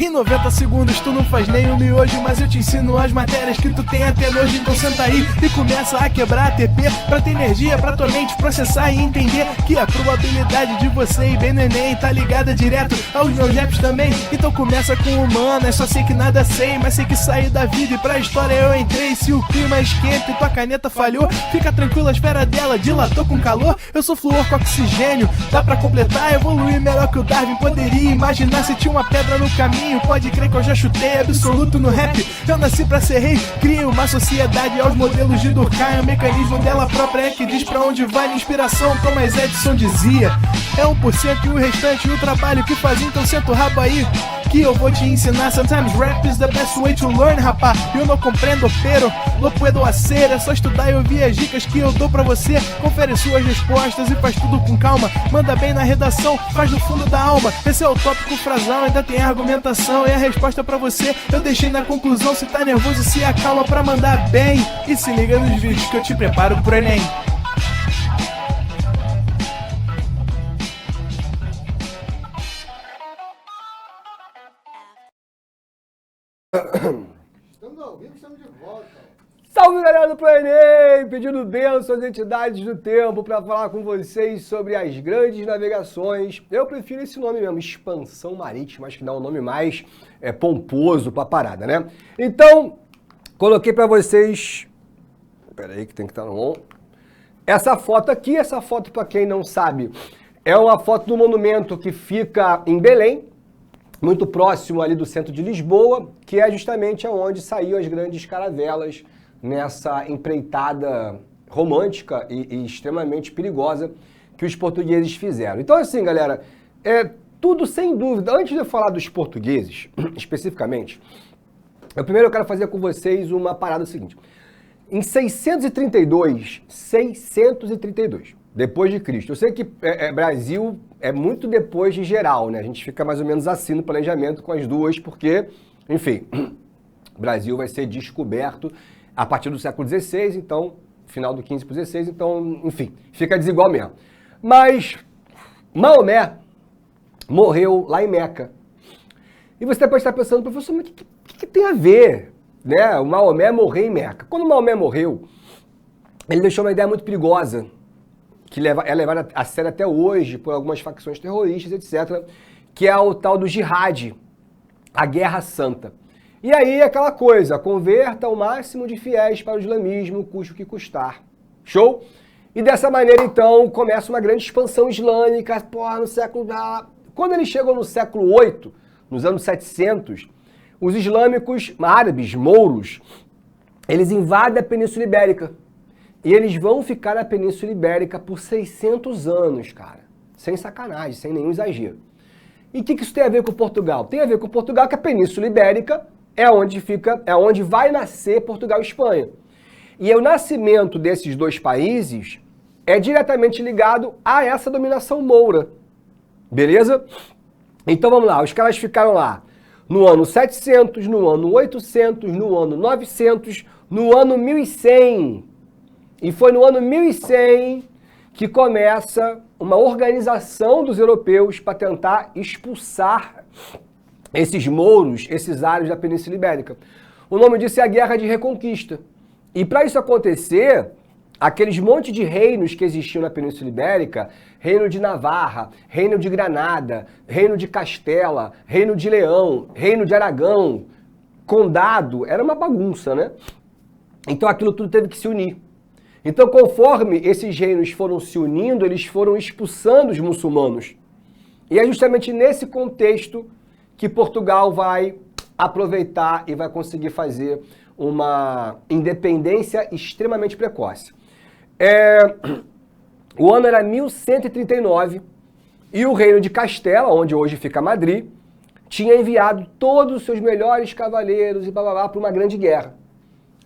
Em 90 segundos tu não faz nem um miojo, mas eu te ensino as matérias que tu tem até nojo. Então senta aí e começa a quebrar ATP pra ter energia pra tua mente processar e entender que a probabilidade de você ir bem no Enem tá ligada direto aos meus raps também. Então começa com humanas, só sei que nada sei, mas sei que saí da vida e pra história eu entrei. Se o clima esquenta e tua caneta falhou, fica tranquilo, a esfera dela dilatou com calor. Eu sou flúor com oxigênio, dá pra completar, evoluir melhor que o Darwin poderia imaginar. Se tinha uma pedra no caminho, pode crer que eu já chutei absoluto no rap. Eu nasci pra ser rei, criei uma sociedade aos modelos de Durkheim. O mecanismo dela própria é que diz pra onde vai minha inspiração. Thomas Edison dizia: é 1% e o restante o trabalho que faz. Então senta o rabo aí que eu vou te ensinar. Sometimes rap is the best way to learn, rapá. Eu não compreendo, pero não puedo hacer. É só estudar e ouvir as dicas que eu dou pra você. Confere suas respostas e faz tudo com calma. Manda bem na redação, faz no fundo da alma. Esse é o tópico frasal, ainda tem argumentação. E a resposta pra você eu deixei na conclusão. Se tá nervoso, se acalma pra mandar bem. E se liga nos vídeos que eu te preparo pro Enem. Estamos ao vivo, estamos de volta. Salve, galera do Pro Enem! Pedindo bênçãos às entidades do tempo para falar com vocês sobre as grandes navegações. Eu prefiro esse nome mesmo, expansão marítima, acho que dá um nome mais pomposo pra parada, né? Então, coloquei para vocês... Pera aí que tem que estar no on. Essa foto aqui, essa foto, para quem não sabe, é uma foto do monumento que fica em Belém, muito próximo ali do centro de Lisboa, que é justamente onde saíam as grandes caravelas nessa empreitada romântica e extremamente perigosa que os portugueses fizeram. Então assim, galera, tudo sem dúvida. Antes de eu falar dos portugueses, especificamente, primeiro eu quero fazer com vocês uma parada seguinte. Em 632, depois de Cristo. Eu sei que Brasil é muito depois de geral, né? A gente fica mais ou menos assim no planejamento com as duas, porque, enfim, o Brasil vai ser descoberto a partir do século XVI, então, final do XV para o XVI, então, enfim, fica desigual mesmo. Mas Maomé morreu lá em Meca. E você pode estar pensando, professor, mas o que tem a ver, né? O Maomé morrer em Meca. Quando o Maomé morreu, ele deixou uma ideia muito perigosa, que é levada a sério até hoje por algumas facções terroristas, etc., que é o tal do jihad, a Guerra Santa. E aí aquela coisa, converta o máximo de fiéis para o islamismo, custe o que custar. Show? E dessa maneira, então, começa uma grande expansão islâmica, no século... Quando eles chegam no século VIII, nos anos 700, os islâmicos árabes, mouros, eles invadem a Península Ibérica. E eles vão ficar na Península Ibérica por 600 anos, cara. Sem sacanagem, sem nenhum exagero. E o que isso tem a ver com Portugal? Tem a ver com Portugal que a Península Ibérica é onde vai nascer Portugal e Espanha. E o nascimento desses dois países é diretamente ligado a essa dominação moura. Beleza? Então vamos lá, os caras ficaram lá no ano 700, no ano 800, no ano 900, no ano 1100. E foi no ano 1100 que começa uma organização dos europeus para tentar expulsar esses mouros, esses árabes da Península Ibérica. O nome disso é a Guerra de Reconquista. E para isso acontecer, aqueles monte de reinos que existiam na Península Ibérica, Reino de Navarra, Reino de Granada, Reino de Castela, Reino de Leão, Reino de Aragão, Condado, era uma bagunça, né? Então aquilo tudo teve que se unir. Então, conforme esses reinos foram se unindo, eles foram expulsando os muçulmanos. E é justamente nesse contexto que Portugal vai aproveitar e vai conseguir fazer uma independência extremamente precoce. O ano era 1139 e o reino de Castela, onde hoje fica Madrid, tinha enviado todos os seus melhores cavaleiros e para uma grande guerra.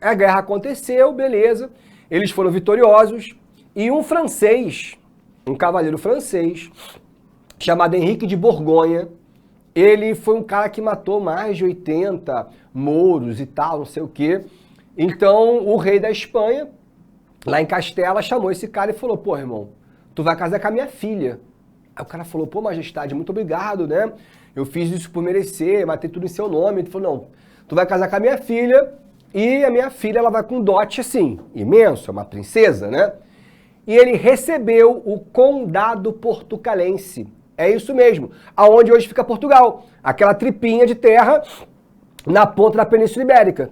A guerra aconteceu, beleza, eles foram vitoriosos e um francês, um cavaleiro francês, chamado Henrique de Borgonha, ele foi um cara que matou mais de 80 mouros e tal, não sei o quê. Então, o rei da Espanha lá em Castela, chamou esse cara e falou, pô, irmão, tu vai casar com a minha filha. Aí o cara falou, pô, majestade, muito obrigado, né? Eu fiz isso por merecer, matei tudo em seu nome. Ele falou, não, tu vai casar com a minha filha e a minha filha, ela vai com um dote, assim, imenso, é uma princesa, né? E ele recebeu o condado portucalense. É isso mesmo, aonde hoje fica Portugal. Aquela tripinha de terra na ponta da Península Ibérica.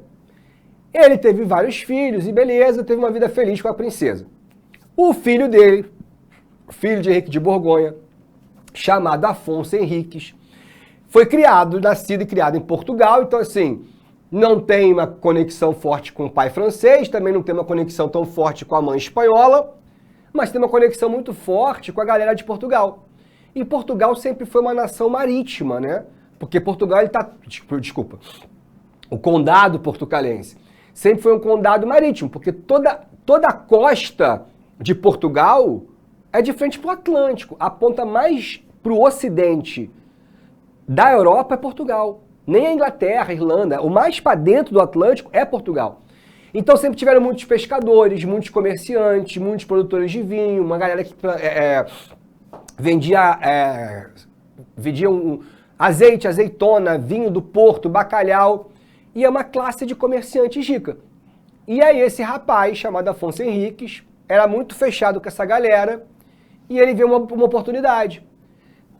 Ele teve vários filhos e beleza, teve uma vida feliz com a princesa. O filho dele, filho de Henrique de Borgonha, chamado Afonso Henriques, foi nascido e criado em Portugal, então assim, não tem uma conexão forte com o pai francês, também não tem uma conexão tão forte com a mãe espanhola, mas tem uma conexão muito forte com a galera de Portugal. E Portugal sempre foi uma nação marítima, né? Porque Portugal, ele tá... Desculpa. O condado portucalense sempre foi um condado marítimo, porque toda a costa de Portugal é de frente para o Atlântico. A ponta mais para o ocidente da Europa é Portugal. Nem a Inglaterra, a Irlanda. O mais para dentro do Atlântico é Portugal. Então sempre tiveram muitos pescadores, muitos comerciantes, muitos produtores de vinho, uma galera que vendia azeite, azeitona, vinho do Porto, bacalhau. E é uma classe de comerciantes rica. E aí esse rapaz, chamado Afonso Henriques, era muito fechado com essa galera e ele viu uma oportunidade.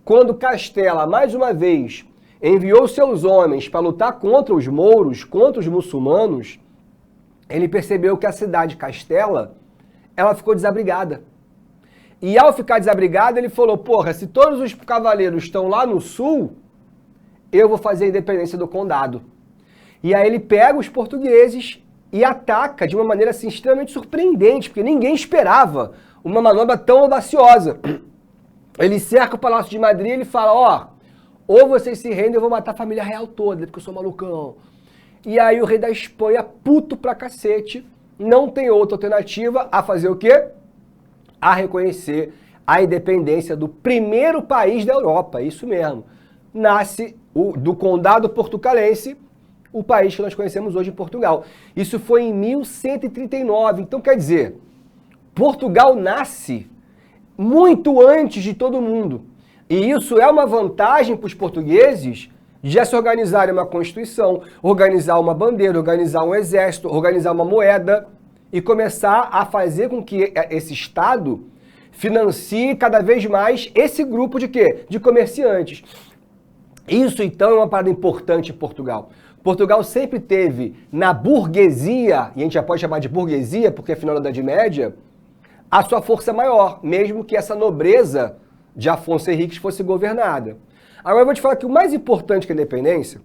Quando Castela, mais uma vez, enviou seus homens para lutar contra os mouros, contra os muçulmanos, ele percebeu que a cidade de Castela, ela ficou desabrigada. E ao ficar desabrigada, ele falou, porra, se todos os cavaleiros estão lá no sul, eu vou fazer a independência do condado. E aí ele pega os portugueses e ataca de uma maneira assim, extremamente surpreendente, porque ninguém esperava uma manobra tão audaciosa. Ele cerca o Palácio de Madrid e ele fala, ó, ou vocês se rendem, eu vou matar a família real toda, porque eu sou malucão. E aí o rei da Espanha, puto pra cacete, não tem outra alternativa a fazer o quê? A reconhecer a independência do primeiro país da Europa, isso mesmo. Nasce do condado portucalense, o país que nós conhecemos hoje em Portugal. Isso foi em 1139, então quer dizer, Portugal nasce muito antes de todo mundo. E isso é uma vantagem para os portugueses de já se organizarem uma constituição, organizar uma bandeira, organizar um exército, organizar uma moeda e começar a fazer com que esse Estado financie cada vez mais esse grupo de quê? De comerciantes. Isso, então, é uma parada importante em Portugal. Portugal sempre teve na burguesia, e a gente já pode chamar de burguesia, porque é final da Idade Média, a sua força maior, mesmo que essa nobreza de Afonso Henriques fosse governada. Agora eu vou te falar que o mais importante que a independência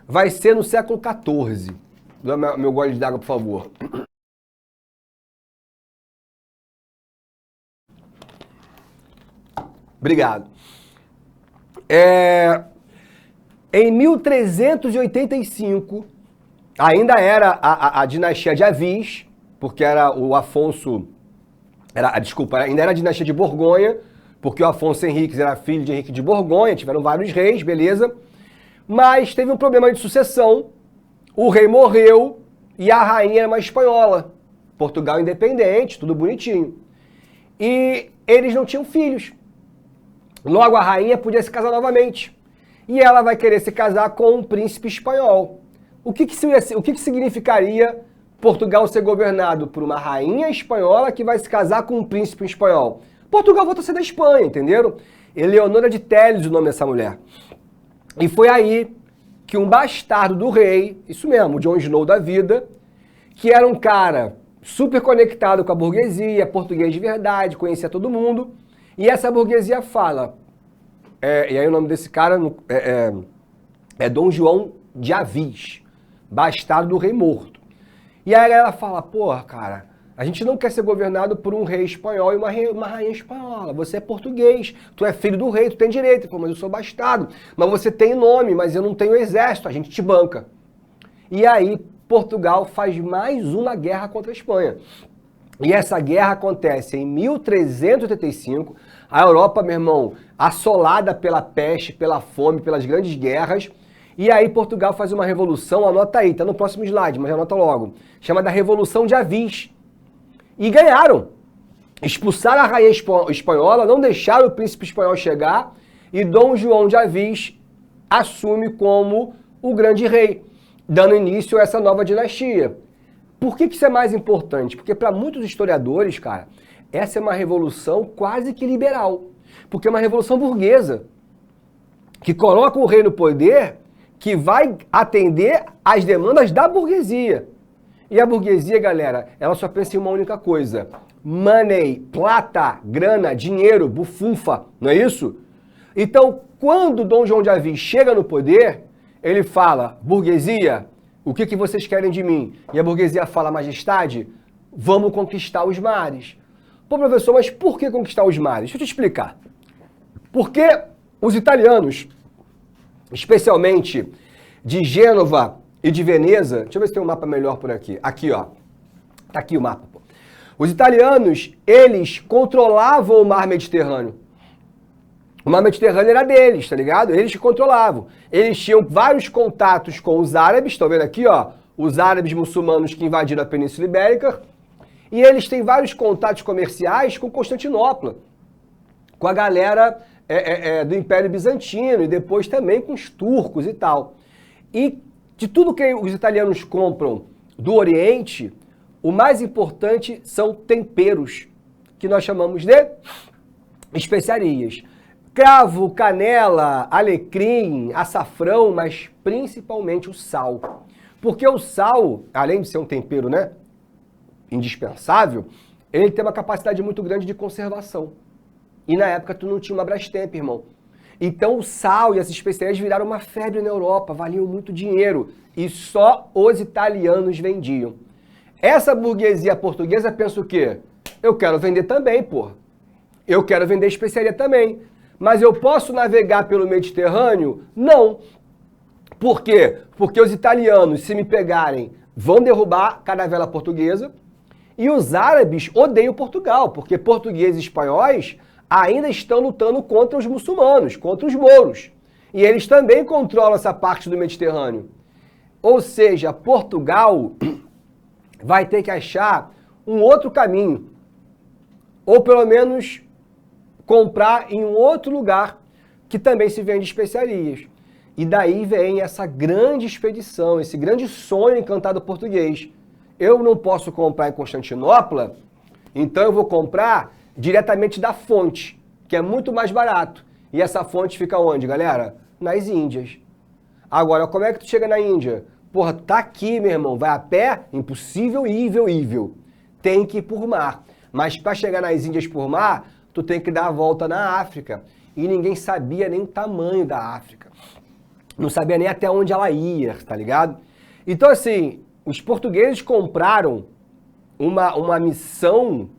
vai ser no século XIV. Dá meu gole d'água, por favor. Obrigado. Em 1385, ainda era a dinastia de Avis, porque era o Afonso... ainda era a dinastia de Borgonha, porque o Afonso Henriques era filho de Henrique de Borgonha, tiveram vários reis, beleza? Mas teve um problema de sucessão, o rei morreu e a rainha era uma espanhola. Portugal independente, tudo bonitinho. E eles não tinham filhos. Logo a rainha podia se casar novamente. E ela vai querer se casar com um príncipe espanhol. O que significaria Portugal ser governado por uma rainha espanhola que vai se casar com um príncipe espanhol? Portugal volta a ser da Espanha, entenderam? Eleonora de Telles, o nome dessa mulher. E foi aí que um bastardo do rei, isso mesmo, o Jon Snow da vida, que era um cara super conectado com a burguesia, português de verdade, conhecia todo mundo, e essa burguesia fala, e aí o nome desse cara é Dom João de Avis, bastardo do rei morto. E aí ela fala, porra, cara, a gente não quer ser governado por um rei espanhol e uma rainha espanhola. Você é português, tu é filho do rei, tu tem direito. Ele falou, mas eu sou bastardo. Mas você tem nome, mas eu não tenho exército, a gente te banca. E aí Portugal faz mais uma guerra contra a Espanha. E essa guerra acontece em 1385. A Europa, meu irmão, assolada pela peste, pela fome, pelas grandes guerras. E aí Portugal faz uma revolução, anota aí, tá no próximo slide, mas anota logo. Chama da Revolução de Avis. e ganharam. Expulsaram a rainha espanhola, não deixaram o príncipe espanhol chegar e Dom João de Avis assume como o grande rei, dando início a essa nova dinastia. Por que isso é mais importante? Porque para muitos historiadores, cara, essa é uma revolução quase que liberal, porque é uma revolução burguesa, que coloca o rei no poder, que vai atender às demandas da burguesia. E a burguesia, galera, ela só pensa em uma única coisa: money, plata, grana, dinheiro, bufunfa, não é isso? Então, quando Dom João de Avis chega no poder, ele fala: burguesia, o que vocês querem de mim? E a burguesia fala: majestade, vamos conquistar os mares. Pô, professor, mas por que conquistar os mares? Deixa eu te explicar. Porque os italianos, especialmente de Gênova e de Veneza, deixa eu ver se tem um mapa melhor por aqui. Aqui, ó. Tá aqui o mapa, pô. Os italianos, eles controlavam o mar Mediterrâneo. O mar Mediterrâneo era deles, tá ligado? Eles que controlavam. Eles tinham vários contatos com os árabes, estão vendo aqui, ó? Os árabes muçulmanos que invadiram a Península Ibérica. E eles têm vários contatos comerciais com Constantinopla, com a galera do Império Bizantino e depois também com os turcos e tal. E de tudo que os italianos compram do Oriente, o mais importante são temperos, que nós chamamos de especiarias. Cravo, canela, alecrim, açafrão, mas principalmente o sal. Porque o sal, além de ser um tempero, né, indispensável, ele tem uma capacidade muito grande de conservação. E na época tu não tinha uma Brastemp, irmão. Então o sal e as especiarias viraram uma febre na Europa, valiam muito dinheiro. E só os italianos vendiam. Essa burguesia portuguesa pensa o quê? Eu quero vender também, pô. Eu quero vender especiaria também. Mas eu posso navegar pelo Mediterrâneo? Não. Por quê? Porque os italianos, se me pegarem, vão derrubar a caravela portuguesa. E os árabes odeiam Portugal, porque portugueses e espanhóis ainda estão lutando contra os muçulmanos, contra os mouros. E eles também controlam essa parte do Mediterrâneo. Ou seja, Portugal vai ter que achar um outro caminho. Ou pelo menos comprar em um outro lugar que também se vende especiarias. E daí vem essa grande expedição, esse grande sonho encantado português. Eu não posso comprar em Constantinopla, então eu vou comprar diretamente da fonte, que é muito mais barato. E essa fonte fica onde, galera? Nas Índias. Agora, como é que tu chega na Índia? Porra, tá aqui, meu irmão. Vai a pé? Impossível, ível. Tem que ir por mar. Mas para chegar nas Índias por mar, tu tem que dar a volta na África. E ninguém sabia nem o tamanho da África. Não sabia nem até onde ela ia, tá ligado? Então, assim, os portugueses compraram uma missão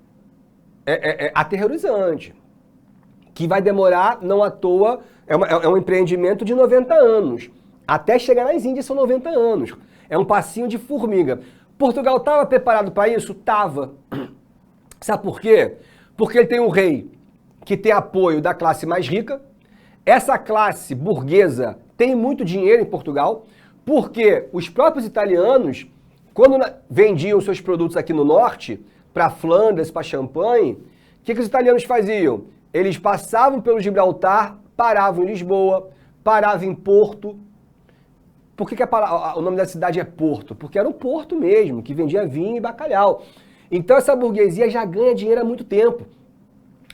aterrorizante, que vai demorar, não à toa, é um empreendimento de 90 anos. Até chegar nas Índias são 90 anos. É um passinho de formiga. Portugal estava preparado para isso? Tava. Sabe por quê? Porque ele tem um rei que tem apoio da classe mais rica. Essa classe burguesa tem muito dinheiro em Portugal, porque os próprios italianos, quando vendiam seus produtos aqui no norte, para Flandres, para Champagne, o que os italianos faziam? Eles passavam pelo Gibraltar, paravam em Lisboa, paravam em Porto. Por que o nome da cidade é Porto? Porque era um porto mesmo, que vendia vinho e bacalhau. Então essa burguesia já ganha dinheiro há muito tempo.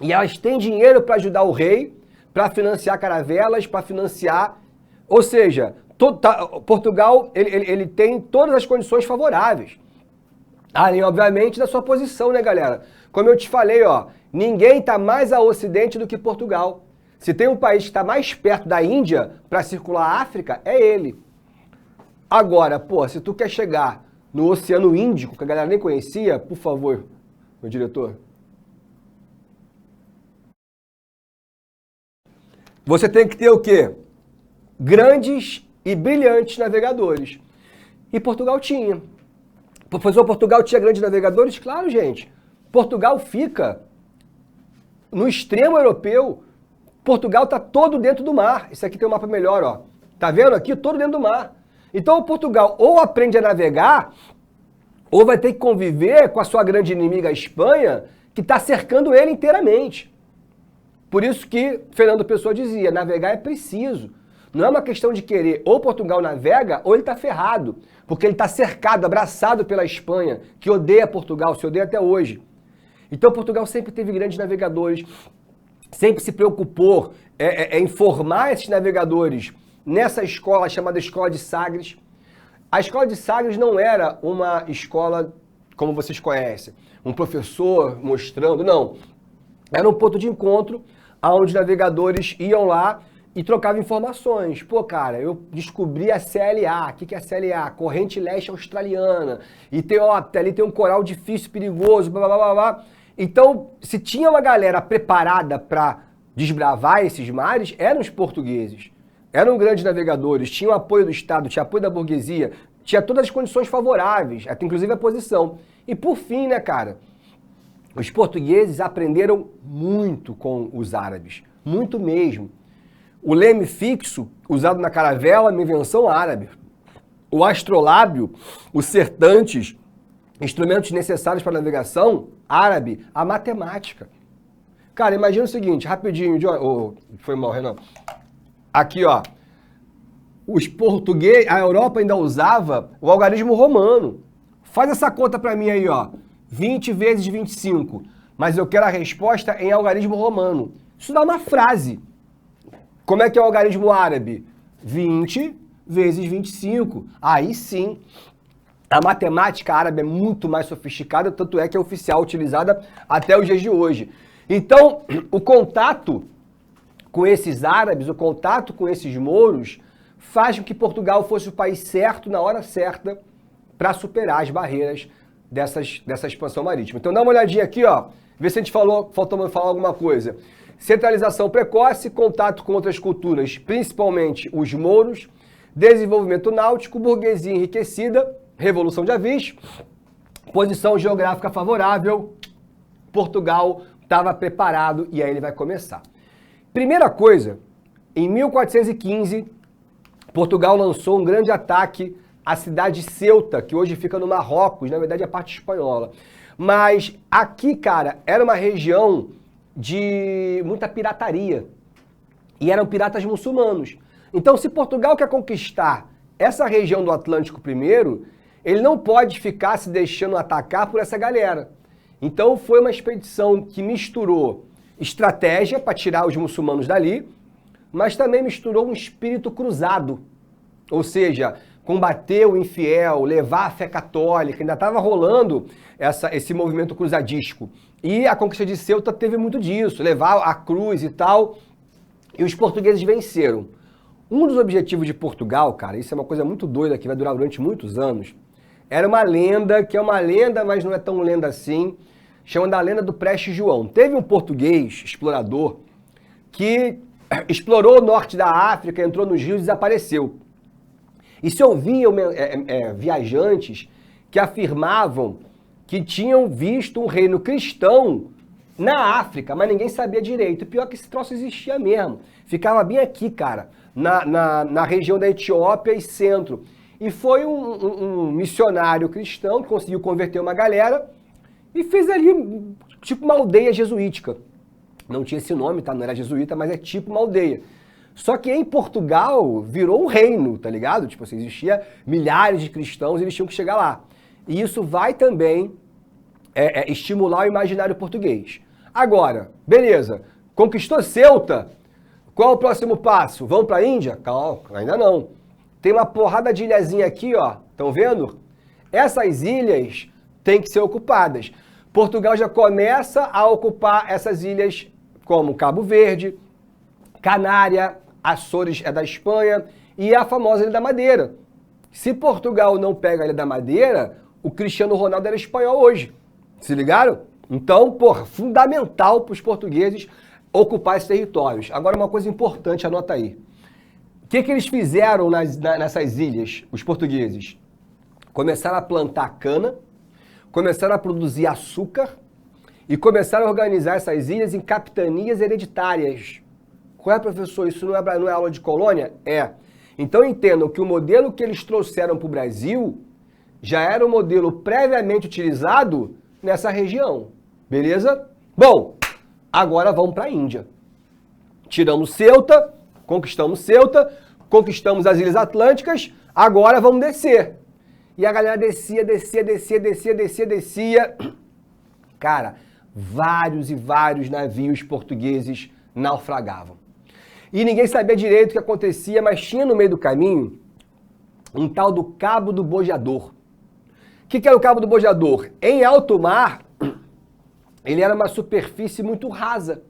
E elas têm dinheiro para ajudar o rei, para financiar caravelas, para financiar... Ou seja, Portugal ele tem todas as condições favoráveis. Além, obviamente, da sua posição, né, galera? Como eu te falei, ó, ninguém está mais a ocidente do que Portugal. Se tem um país que está mais perto da Índia para circular a África, é ele. Agora, pô, se tu quer chegar no Oceano Índico, que a galera nem conhecia, por favor, meu diretor. Você tem que ter o quê? Grandes e brilhantes navegadores. E Portugal tinha. Professor, Portugal tinha grandes navegadores? Claro, gente. Portugal fica no extremo europeu. Portugal está todo dentro do mar. Isso aqui tem um mapa melhor, ó. Tá vendo aqui? Todo dentro do mar. Então, Portugal ou aprende a navegar, ou vai ter que conviver com a sua grande inimiga, a Espanha, que está cercando ele inteiramente. Por isso que Fernando Pessoa dizia, navegar é preciso. Não é uma questão de querer, ou Portugal navega, ou ele está ferrado, porque ele está cercado, abraçado pela Espanha, que odeia Portugal, se odeia até hoje. Então Portugal sempre teve grandes navegadores, sempre se preocupou em formar esses navegadores nessa escola chamada Escola de Sagres. A Escola de Sagres não era uma escola como vocês conhecem, um professor mostrando, não. Era um ponto de encontro onde os navegadores iam lá e trocavam informações. Pô, cara, eu descobri a CLA. O que é a CLA? Corrente Leste Australiana. E tem, ó, ali tem um coral difícil, perigoso, blá, blá, blá, blá. Então, se tinha uma galera preparada para desbravar esses mares, eram os portugueses. Eram grandes navegadores, tinham apoio do Estado, tinha apoio da burguesia, tinha todas as condições favoráveis, até inclusive a posição. E por fim, né, cara, os portugueses aprenderam muito com os árabes, muito mesmo. O leme fixo, usado na caravela, é uma invenção árabe. O astrolábio, os sertantes, instrumentos necessários para a navegação, árabe, a matemática. Cara, imagina o seguinte, rapidinho, foi mal, Renan. Aqui, ó, os portugueses, a Europa ainda usava o algarismo romano. Faz essa conta para mim aí, ó, 20 vezes 25, mas eu quero a resposta em algarismo romano. Isso dá uma frase. Como é que é o algarismo árabe? 20 vezes 25. Aí sim, a matemática árabe é muito mais sofisticada, tanto é que é oficial, utilizada até os dias de hoje. Então, o contato com esses árabes, o contato com esses mouros, faz com que Portugal fosse o país certo, na hora certa, para superar as barreiras dessa expansão marítima. Então dá uma olhadinha aqui, ó, vê se a gente faltou falar alguma coisa. Centralização precoce, contato com outras culturas, principalmente os mouros, desenvolvimento náutico, burguesia enriquecida, revolução de avis, posição geográfica favorável, Portugal estava preparado e aí ele vai começar. Primeira coisa, em 1415, Portugal lançou um grande ataque à cidade de Ceuta, que hoje fica no Marrocos, na verdade é a parte espanhola. Mas aqui, cara, era uma região de muita pirataria. E eram piratas muçulmanos. Então, se Portugal quer conquistar essa região do Atlântico primeiro, ele não pode ficar se deixando atacar por essa galera. Então, foi uma expedição que misturou estratégia para tirar os muçulmanos dali, mas também misturou um espírito cruzado. Ou seja, combater o infiel, levar a fé católica, ainda estava rolando esse movimento cruzadístico. E a conquista de Ceuta teve muito disso, levar a cruz e tal, e os portugueses venceram. Um dos objetivos de Portugal, cara, isso é uma coisa muito doida que vai durar durante muitos anos, era uma lenda, que é uma lenda, mas não é tão lenda assim, chama da lenda do Prestes João. Teve um português, explorador, que explorou o norte da África, entrou nos rios e desapareceu. E se ouviam viajantes que afirmavam que tinham visto um reino cristão na África, mas ninguém sabia direito. E pior que esse troço existia mesmo. Ficava bem aqui, cara, na região da Etiópia e centro. E foi um missionário cristão que conseguiu converter uma galera e fez ali tipo uma aldeia jesuítica. Não tinha esse nome, tá? Não era jesuíta, mas é tipo uma aldeia. Só que em Portugal virou um reino, tá ligado? Tipo assim, existia milhares de cristãos e eles tinham que chegar lá. E isso vai também estimular o imaginário português. Agora, beleza, conquistou Ceuta, qual o próximo passo? Vamos para a Índia? Calma, ainda não. Tem uma porrada de ilhazinha aqui, ó, estão vendo? Essas ilhas têm que ser ocupadas. Portugal já começa a ocupar essas ilhas como Cabo Verde, Canária, Açores é da Espanha e a famosa Ilha da Madeira. Se Portugal não pega a Ilha da Madeira, o Cristiano Ronaldo era espanhol hoje. Se ligaram? Então, porra, fundamental para os portugueses ocupar esses territórios. Agora, uma coisa importante, anota aí. O que eles fizeram nessas ilhas, os portugueses? Começaram a plantar cana, começaram a produzir açúcar e começaram a organizar essas ilhas em capitanias hereditárias. Qual é, professor? Isso não é aula de colônia? É. Então entendam que o modelo que eles trouxeram para o Brasil já era um modelo previamente utilizado nessa região, beleza? Bom, agora vamos para a Índia. Tiramos Ceuta, conquistamos as Ilhas Atlânticas, agora vamos descer. E a galera descia. Cara, vários e vários navios portugueses naufragavam. E ninguém sabia direito o que acontecia, mas tinha no meio do caminho um tal do Cabo do Bojador. O que era o Cabo do Bojador? Em alto mar, ele era uma superfície muito rasa,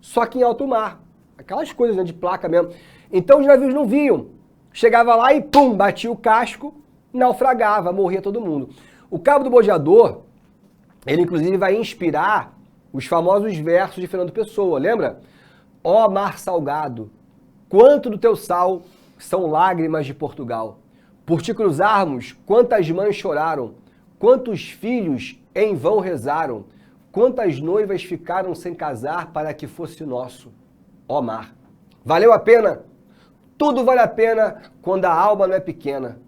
só que em alto mar. Aquelas coisas, né, de placa mesmo. Então os navios não viam. Chegava lá e pum, batia o casco, naufragava, morria todo mundo. O Cabo do Bojador, ele inclusive vai inspirar os famosos versos de Fernando Pessoa, lembra? Ó mar salgado, quanto do teu sal são lágrimas de Portugal. Por te cruzarmos, quantas mães choraram, quantos filhos em vão rezaram, quantas noivas ficaram sem casar para que fosse nosso. Ó mar, valeu a pena? Tudo vale a pena quando a alma não é pequena.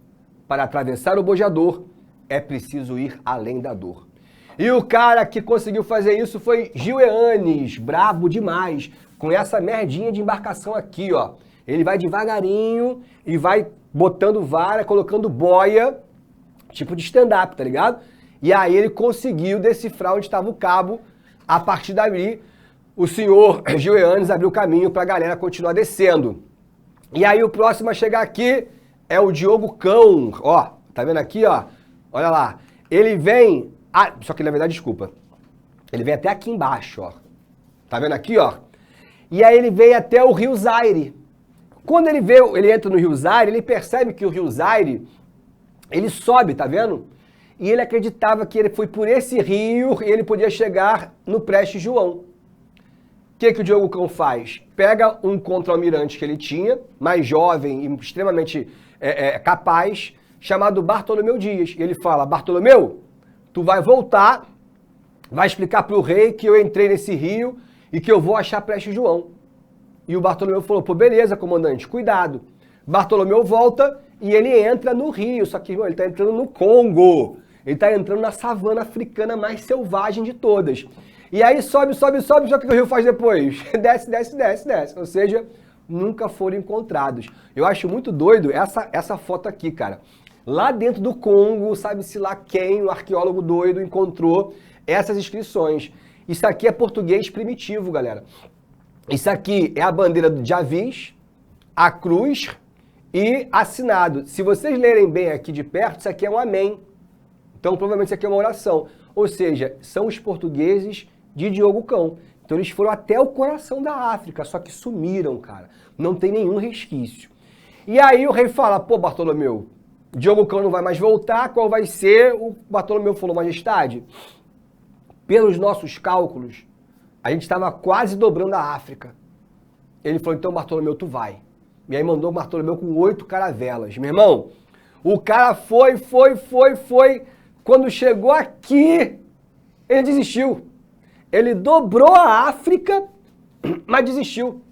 Para atravessar o Bojador, é preciso ir além da dor. E o cara que conseguiu fazer isso foi Gil Eanes, brabo demais, com essa merdinha de embarcação aqui, ó. Ele vai devagarinho e vai botando vara, colocando boia, tipo de stand-up, tá ligado? E aí ele conseguiu decifrar onde estava o cabo. A partir daí, o senhor Gil Eanes abriu caminho para a galera continuar descendo. E aí o próximo a chegar aqui é o Diogo Cão, ó, tá vendo aqui, ó? Olha lá, ele vem, só que na verdade, desculpa, ele vem até aqui embaixo, ó, tá vendo aqui, ó? E aí ele vem até o Rio Zaire. Quando ele entra no Rio Zaire, ele percebe que o Rio Zaire, ele sobe, tá vendo? E ele acreditava que ele foi por esse rio e ele podia chegar no Prestes João. O que o Diogo Cão faz? Pega um contra-almirante que ele tinha, mais jovem e extremamente capaz, chamado Bartolomeu Dias. E ele fala, Bartolomeu, tu vai voltar, vai explicar para o rei que eu entrei nesse rio e que eu vou achar Prestes João. E o Bartolomeu falou, pô, beleza, comandante, cuidado. Bartolomeu volta e ele entra no rio, só que, irmão, ele está entrando no Congo. Ele está entrando na savana africana mais selvagem de todas. E aí sobe, só que o rio faz depois? Desce. Ou seja, nunca foram encontrados. Eu acho muito doido essa foto aqui, cara. Lá dentro do Congo, sabe-se lá quem, um arqueólogo doido, encontrou essas inscrições. Isso aqui é português primitivo, galera. Isso aqui é a bandeira de Avis, a cruz e assinado. Se vocês lerem bem aqui de perto, isso aqui é um amém. Então, provavelmente isso aqui é uma oração. Ou seja, são os portugueses de Diogo Cão. Então, eles foram até o coração da África, só que sumiram, cara. Não tem nenhum resquício. E aí o rei fala, pô, Bartolomeu, Diogo Cão não vai mais voltar, qual vai ser? O Bartolomeu falou, majestade, pelos nossos cálculos, a gente estava quase dobrando a África. Ele falou, então, Bartolomeu, tu vai. E aí mandou o Bartolomeu com 8 caravelas. Meu irmão, o cara foi. Quando chegou aqui, ele desistiu. Ele dobrou a África, mas desistiu.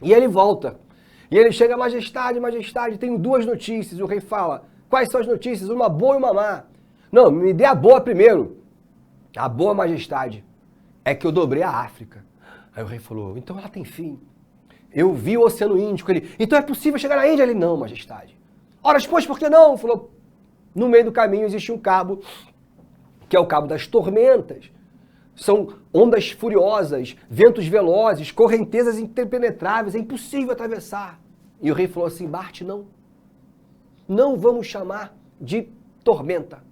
E ele volta. E ele chega, majestade, tenho 2 notícias. O rei fala, quais são as notícias? Uma boa e uma má. Não, me dê a boa primeiro. A boa, majestade, é que eu dobrei a África. Aí o rei falou, então ela tem fim. Eu vi o Oceano Índico. Ele, então é possível chegar na Índia? Ele, não, majestade. Horas depois, por que não? Falou, no meio do caminho existe um cabo, que é o Cabo das Tormentas. São ondas furiosas, ventos velozes, correntezas impenetráveis, é impossível atravessar. E o rei falou assim, Bart, não. Não vamos chamar de tormenta.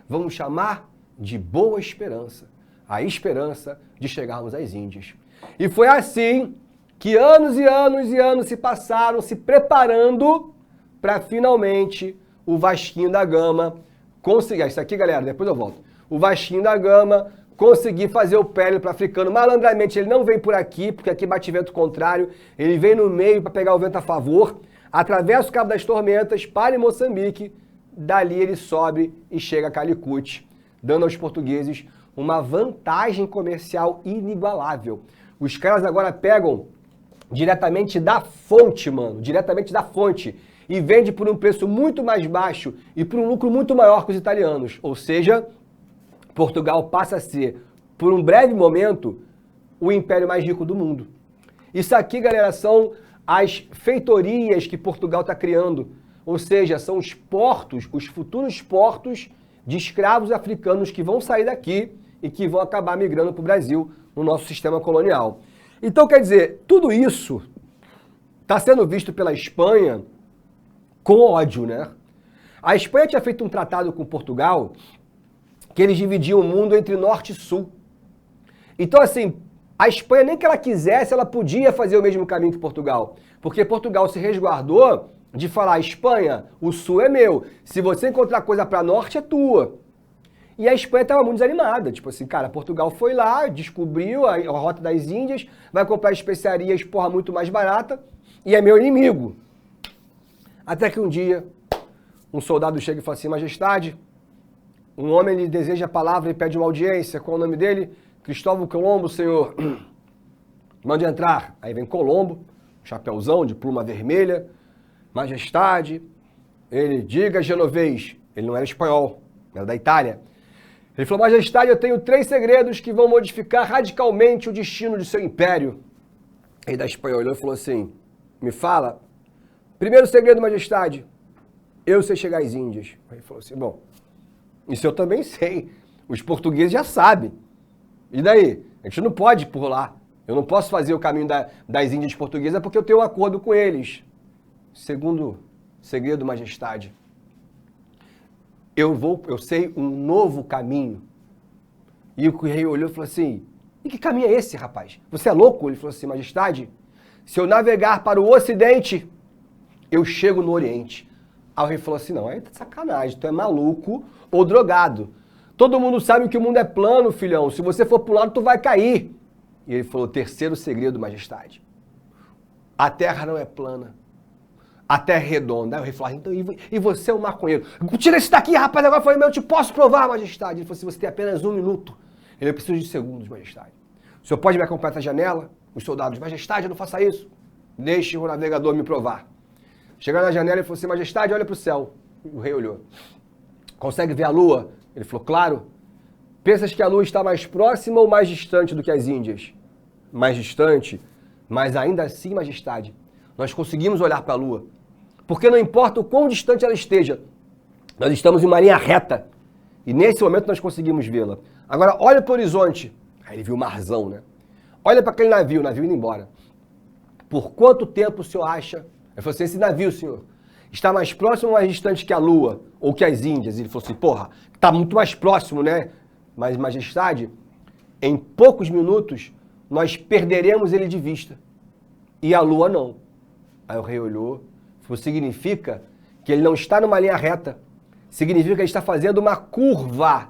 Vamos chamar de boa esperança. A esperança de chegarmos às Índias. E foi assim que anos e anos se passaram se preparando para finalmente o Vasquinho da Gama conseguir. Isso aqui, galera, depois eu volto. O Vasquinho da Gama conseguir fazer o périplo africano. Malandramente, ele não vem por aqui, porque aqui bate vento contrário. Ele vem no meio para pegar o vento a favor, atravessa o Cabo das Tormentas, para em Moçambique. Dali ele sobe e chega a Calicut, dando aos portugueses uma vantagem comercial inigualável. Os caras agora pegam diretamente da fonte, mano, diretamente da fonte. e vende por um preço muito mais baixo e por um lucro muito maior que os italianos. Ou seja, Portugal passa a ser, por um breve momento, o império mais rico do mundo. Isso aqui, galera, são as feitorias que Portugal está criando. Ou seja, são os portos, os futuros portos de escravos africanos que vão sair daqui e que vão acabar migrando para o Brasil no nosso sistema colonial. Então, quer dizer, tudo isso está sendo visto pela Espanha com ódio, né? A Espanha tinha feito um tratado com Portugal que eles dividiam o mundo entre norte e sul. Então, assim, a Espanha, nem que ela quisesse, ela podia fazer o mesmo caminho que Portugal. Porque Portugal se resguardou de falar, Espanha, o sul é meu. Se você encontrar coisa para norte, é tua. E a Espanha estava muito desanimada. Tipo assim, cara, Portugal foi lá, descobriu a Rota das Índias, vai comprar especiarias, porra, muito mais barata, e é meu inimigo. Até que um dia, um soldado chega e fala assim, Majestade, um homem lhe deseja a palavra e pede uma audiência. Qual é o nome dele? Cristóvão Colombo, senhor. Mande entrar. Aí vem Colombo, chapéuzão de pluma vermelha. Majestade, ele diga genovês. Ele não era espanhol, era da Itália. Ele falou, Majestade, eu tenho 3 segredos que vão modificar radicalmente o destino de seu império. Ele da Espanha olhou e falou assim, me fala. Primeiro segredo, Majestade, eu sei chegar às Índias. Aí ele falou assim, bom, isso eu também sei. Os portugueses já sabem. E daí? A gente não pode ir por lá. Eu não posso fazer o caminho das Índias portuguesas porque eu tenho um acordo com eles. Segundo segredo, Majestade, eu sei um novo caminho. E o rei olhou e falou assim, e que caminho é esse, rapaz? Você é louco? Ele falou assim, Majestade, se eu navegar para o Ocidente, eu chego no Oriente. Aí o rei falou assim, não, aí tá de sacanagem, tu é maluco ou drogado. Todo mundo sabe que o mundo é plano, filhão. Se você for pro lado, tu vai cair. E ele falou, terceiro segredo, Majestade, a terra não é plana. A terra é redonda. Aí o rei falou, então, e você é um maconheiro? Tira esse daqui, rapaz, agora foi meu, eu te posso provar, Majestade. Ele falou assim, você tem apenas 1 minuto. Eu preciso de segundos, Majestade. O senhor pode me acompanhar até a janela? Os soldados, Majestade, não faça isso. Deixe o navegador me provar. Chegaram na janela e falou assim, Majestade, olha para o céu. O rei olhou. Consegue ver a lua? Ele falou, claro. Pensas que a lua está mais próxima ou mais distante do que as Índias? Mais distante, mas ainda assim, Majestade, nós conseguimos olhar para a lua. Porque não importa o quão distante ela esteja, nós estamos em uma linha reta. E nesse momento nós conseguimos vê-la. Agora, olha para o horizonte. Aí ele viu o marzão, né? Olha para aquele navio, o navio indo embora. Por quanto tempo o senhor acha? Ele falou assim, esse navio, senhor, está mais próximo ou mais distante que a Lua? Ou que as Índias? Ele falou assim, porra, está muito mais próximo, né? Mas, Majestade, em poucos minutos, nós perderemos ele de vista. E a Lua não. Aí o rei olhou, falou, significa que ele não está numa linha reta. Significa que ele está fazendo uma curva.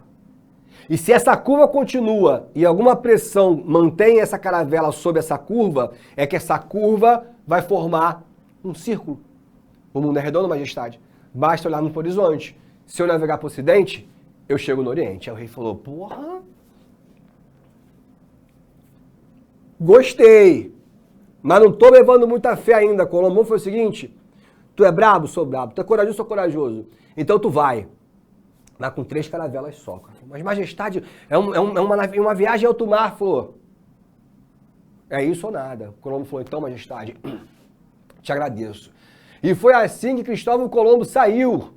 E se essa curva continua e alguma pressão mantém essa caravela sob essa curva, é que essa curva vai formar um círculo. O mundo é redondo, Majestade. Basta olhar no horizonte. Se eu navegar para o Ocidente, eu chego no Oriente. Aí o rei falou, porra, gostei, mas não estou levando muita fé ainda. Colombo foi o seguinte, tu é brabo? Sou brabo. Tu é corajoso? Sou corajoso. Então tu vai. Mas com 3 caravelas só. Mas, Majestade, é uma viagem em alto mar. Falou, é isso ou nada. O Colombo falou, então, Majestade, te agradeço. E foi assim que Cristóvão Colombo saiu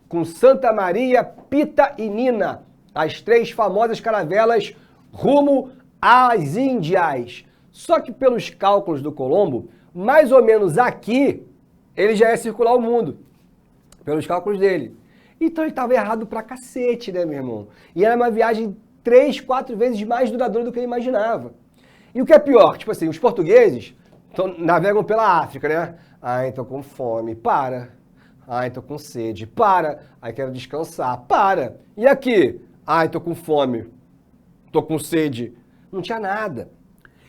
com Santa Maria, Pita e Nina, as 3 famosas caravelas rumo às Índias. Só que pelos cálculos do Colombo, mais ou menos aqui, ele já ia circular o mundo. Pelos cálculos dele. Então ele estava errado pra cacete, né, meu irmão? E era uma viagem 3, 4 vezes mais duradoura do que ele imaginava. E o que é pior, tipo assim, os portugueses navegam pela África, né? Ai, tô com fome, para. Ai, tô com sede, para. Ai, quero descansar, para. E aqui? Ai, tô com fome, tô com sede. Não tinha nada.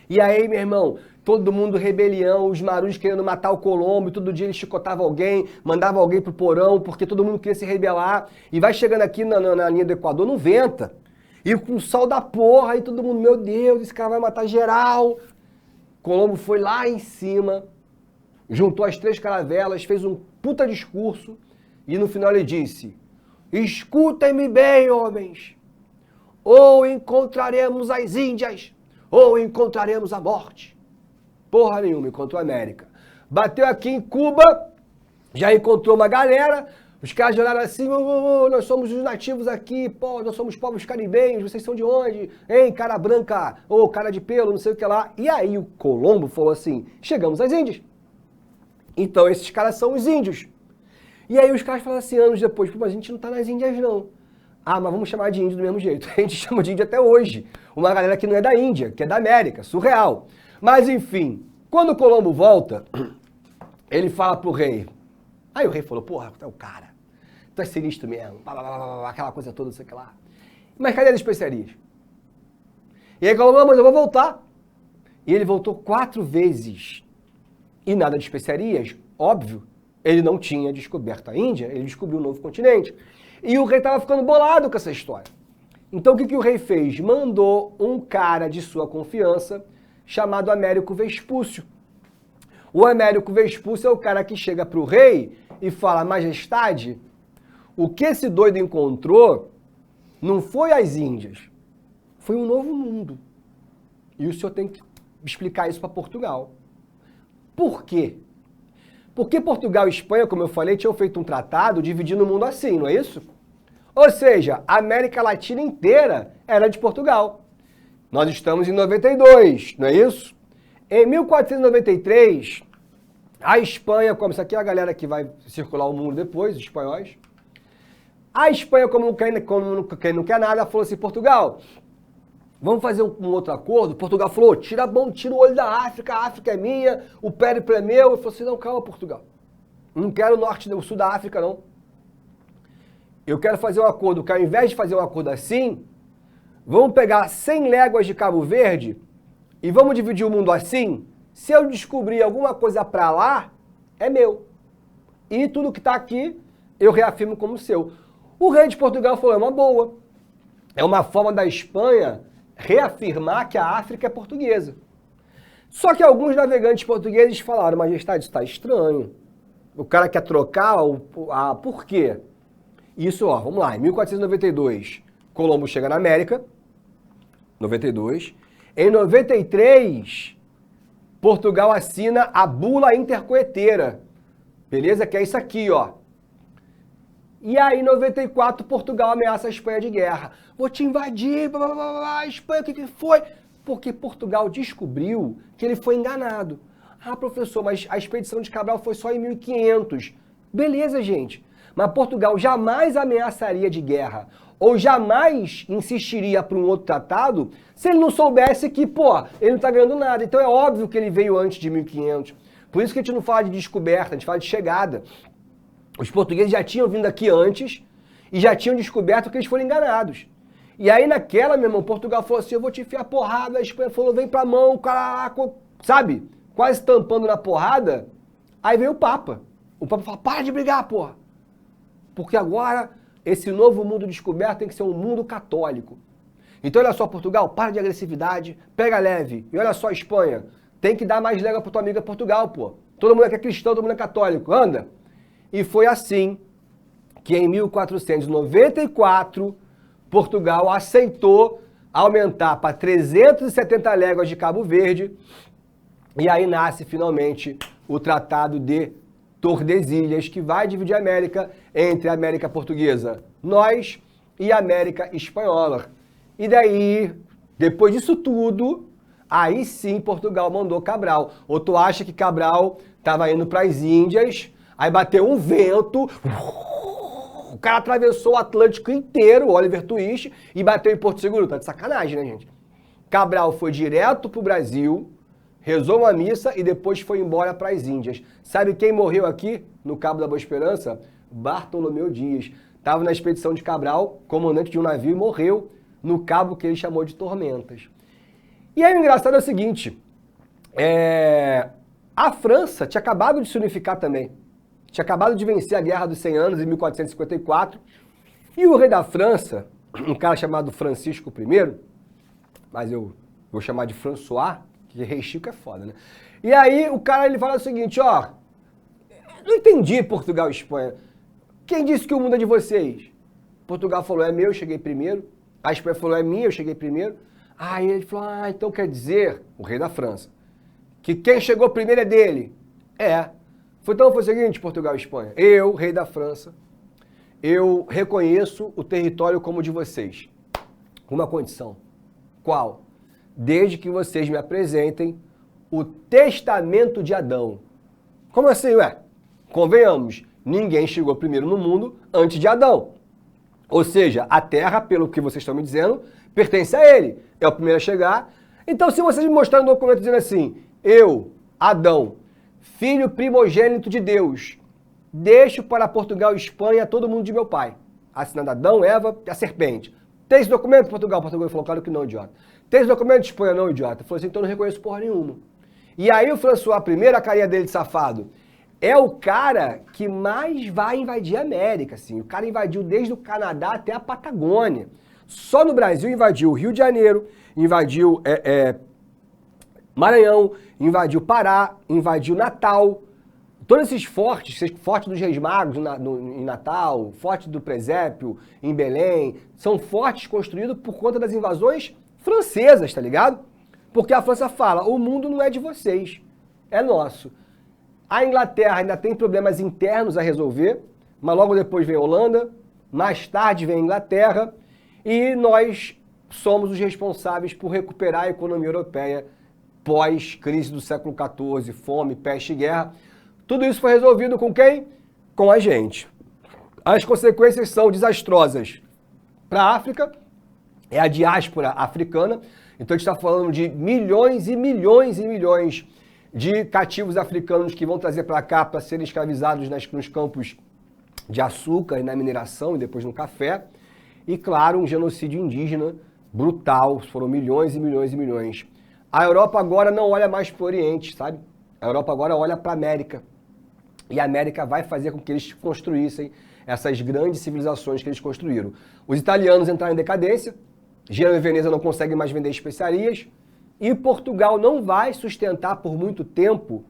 E aí, meu irmão, todo mundo rebelião, os marujos querendo matar o Colombo, e todo dia ele chicotava alguém, mandava alguém pro porão, porque todo mundo queria se rebelar. E vai chegando aqui na linha do Equador, não venta. E com o sol da porra, aí todo mundo, meu Deus, esse cara vai matar geral. Colombo foi lá em cima, juntou as 3 caravelas, fez um puta discurso, e no final ele disse: escutem-me bem, homens, ou encontraremos as Índias, ou encontraremos a morte. Porra nenhuma, encontrou a América. Bateu aqui em Cuba, já encontrou uma galera, os caras olharam assim: nós somos os nativos aqui, pô, nós somos povos caribenhos, vocês são de onde? Hein, cara branca, ou cara de pelo, não sei o que lá. E aí o Colombo falou assim: chegamos às Índias. Então esses caras são os índios. E aí os caras falaram assim, anos depois: pô, mas a gente não tá nas Índias não. Ah, mas vamos chamar de índio do mesmo jeito. A gente chama de índio até hoje. Uma galera que não é da Índia, que é da América, surreal. Mas enfim, quando o Colombo volta, ele fala pro rei. Aí o rei falou: porra, tu é o cara. Tu é sinistro mesmo. Aquela coisa toda, não sei o que lá. Mas cadê as especiarias? E aí Colombo: não, mas eu vou voltar. E ele voltou 4 vezes. E nada de especiarias, óbvio. Ele não tinha descoberto a Índia, ele descobriu um novo continente. E o rei estava ficando bolado com essa história. Então o que o rei fez? Mandou um cara de sua confiança chamado Américo Vespúcio. O Américo Vespúcio é o cara que chega para o rei e fala: majestade, o que esse doido encontrou não foi as Índias, foi um novo mundo. E o senhor tem que explicar isso para Portugal. Por quê? Porque Portugal e Espanha, como eu falei, tinham feito um tratado dividindo o mundo assim, não é isso? Ou seja, a América Latina inteira era de Portugal. Nós estamos em 92, não é isso? Em 1493, a Espanha, como isso aqui é a galera que vai circular o mundo depois, os espanhóis, a Espanha, como não quer nada, falou assim: Portugal, vamos fazer um outro acordo? Portugal falou: tira o olho da África, a África é minha, o périplo é meu. Eu falei assim: não, calma, Portugal. Não quero o sul da África, não. Eu quero fazer um acordo, que ao invés de fazer um acordo assim, vamos pegar 100 léguas de Cabo Verde e vamos dividir o mundo assim. Se eu descobrir alguma coisa pra lá, é meu. E tudo que tá aqui, eu reafirmo como seu. O rei de Portugal falou: é uma boa. É uma forma da Espanha reafirmar que a África é portuguesa. Só que alguns navegantes portugueses falaram: majestade, isso está estranho. O cara quer trocar, por quê? Isso, ó, vamos lá, em 1492, Colombo chega na América, 92. Em 93, Portugal assina a Bula Intercoeteira, beleza? Que é isso aqui, ó. E aí, em 94, Portugal ameaça a Espanha de guerra. Vou te invadir, blá, blá, blá, Espanha, o que foi? Porque Portugal descobriu que ele foi enganado. Ah, professor, mas a expedição de Cabral foi só em 1500. Beleza, gente. Mas Portugal jamais ameaçaria de guerra ou jamais insistiria para um outro tratado se ele não soubesse que, ele não está ganhando nada. Então é óbvio que ele veio antes de 1500. Por isso que a gente não fala de descoberta, a gente fala de chegada. Os portugueses já tinham vindo aqui antes e já tinham descoberto que eles foram enganados. E aí naquela, meu irmão, Portugal falou assim: eu vou te enfiar porrada. A Espanha falou: vem pra mão, caraca, sabe? Quase tampando na porrada. Aí veio o Papa. O Papa falou: para de brigar, porra. Porque agora esse novo mundo descoberto tem que ser um mundo católico. Então olha só, Portugal, para de agressividade, pega leve. E olha só, Espanha, tem que dar mais légua pra tua amiga Portugal, pô. Todo mundo aqui é cristão, todo mundo é católico, anda. E foi assim que em 1494, Portugal aceitou aumentar para 370 léguas de Cabo Verde. E aí nasce finalmente o Tratado de Tordesilhas, que vai dividir a América entre a América Portuguesa, nós, e a América Espanhola. E daí, depois disso tudo, aí sim Portugal mandou Cabral. Ou tu acha que Cabral estava indo para as Índias, aí bateu um vento, o cara atravessou o Atlântico inteiro, o Oliver Twist, e bateu em Porto Seguro? Tá de sacanagem, né, gente? Cabral foi direto pro Brasil, rezou uma missa e depois foi embora para as Índias. Sabe quem morreu aqui, no Cabo da Boa Esperança? Bartolomeu Dias. Estava na expedição de Cabral, comandante de um navio, e morreu no cabo que ele chamou de Tormentas. E aí o engraçado é o seguinte, a França tinha acabado de se unificar também. Tinha acabado de vencer a Guerra dos 100 Anos, em 1454. E o rei da França, um cara chamado Francisco I, mas eu vou chamar de François, que rei Chico é foda, né? E aí o cara ele fala o seguinte, ó, Não entendi Portugal e Espanha. Quem disse que o mundo é de vocês? Portugal falou, é meu, eu cheguei primeiro. A Espanha falou, é minha, eu cheguei primeiro. Aí ele falou, então quer dizer, o rei da França, que quem chegou primeiro é dele. Então foi o seguinte, Portugal e Espanha. Eu, rei da França, eu reconheço o território como de vocês. Uma condição. Qual? Desde que vocês me apresentem o testamento de Adão. Como assim, Convenhamos, ninguém chegou primeiro no mundo antes de Adão. Ou seja, a terra, pelo que vocês estão me dizendo, pertence a ele. É o primeiro a chegar. Então, se vocês me mostrarem um documento dizendo assim, eu, Adão, filho primogênito de Deus, deixo para Portugal e Espanha todo mundo de meu pai. Assinado Adão, Eva e a serpente. Tem esse documento, Portugal? Portugal falou, claro que não, idiota. Tem esse documento de Espanha? Não, idiota. Falou assim, então não reconheço porra nenhuma. E aí o François, a primeira carinha dele de safado, é o cara que mais vai invadir a América, assim. O cara invadiu desde o Canadá até a Patagônia. Só no Brasil invadiu o Rio de Janeiro, invadiu Maranhão, invadiu Pará, invadiu Natal. Todos esses fortes, forte dos Reis Magos em Natal, forte do Presépio em Belém, são fortes construídos por conta das invasões francesas, tá ligado? Porque a França fala, o mundo não é de vocês, é nosso. A Inglaterra ainda tem problemas internos a resolver, mas logo depois vem a Holanda, mais tarde vem a Inglaterra, e nós somos os responsáveis por recuperar a economia europeia pós-crise do século XIV, fome, peste e guerra. Tudo isso foi resolvido com quem? Com a gente. As consequências são desastrosas para a África, é a diáspora africana. Então a gente está falando de milhões e milhões e milhões de cativos africanos que vão trazer para cá para serem escravizados nos campos de açúcar e na mineração e depois no café. E claro, um genocídio indígena brutal, foram milhões e milhões e milhões. A Europa agora não olha mais para o Oriente, sabe? A Europa agora olha para a América. E a América vai fazer com que eles construíssem essas grandes civilizações que eles construíram. Os italianos entraram em decadência, Gênova e Veneza não conseguem mais vender especiarias, e Portugal não vai sustentar por muito tempo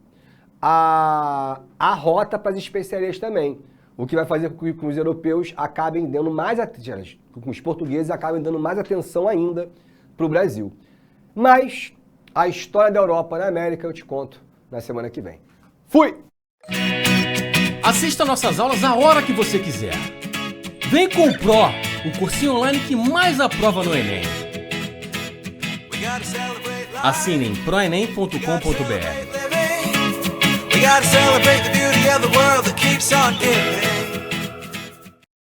a rota para as especiarias também. O que vai fazer com que os europeus acabem dando mais atenção, com os portugueses acabem dando mais atenção ainda para o Brasil. Mas a história da Europa na América eu te conto na semana que vem. Fui! Assista nossas aulas a hora que você quiser. Vem com o Pro, o cursinho online que mais aprova no Enem. Assine em proenem.com.br. We gotta celebrate the beauty of the world that keeps on giving.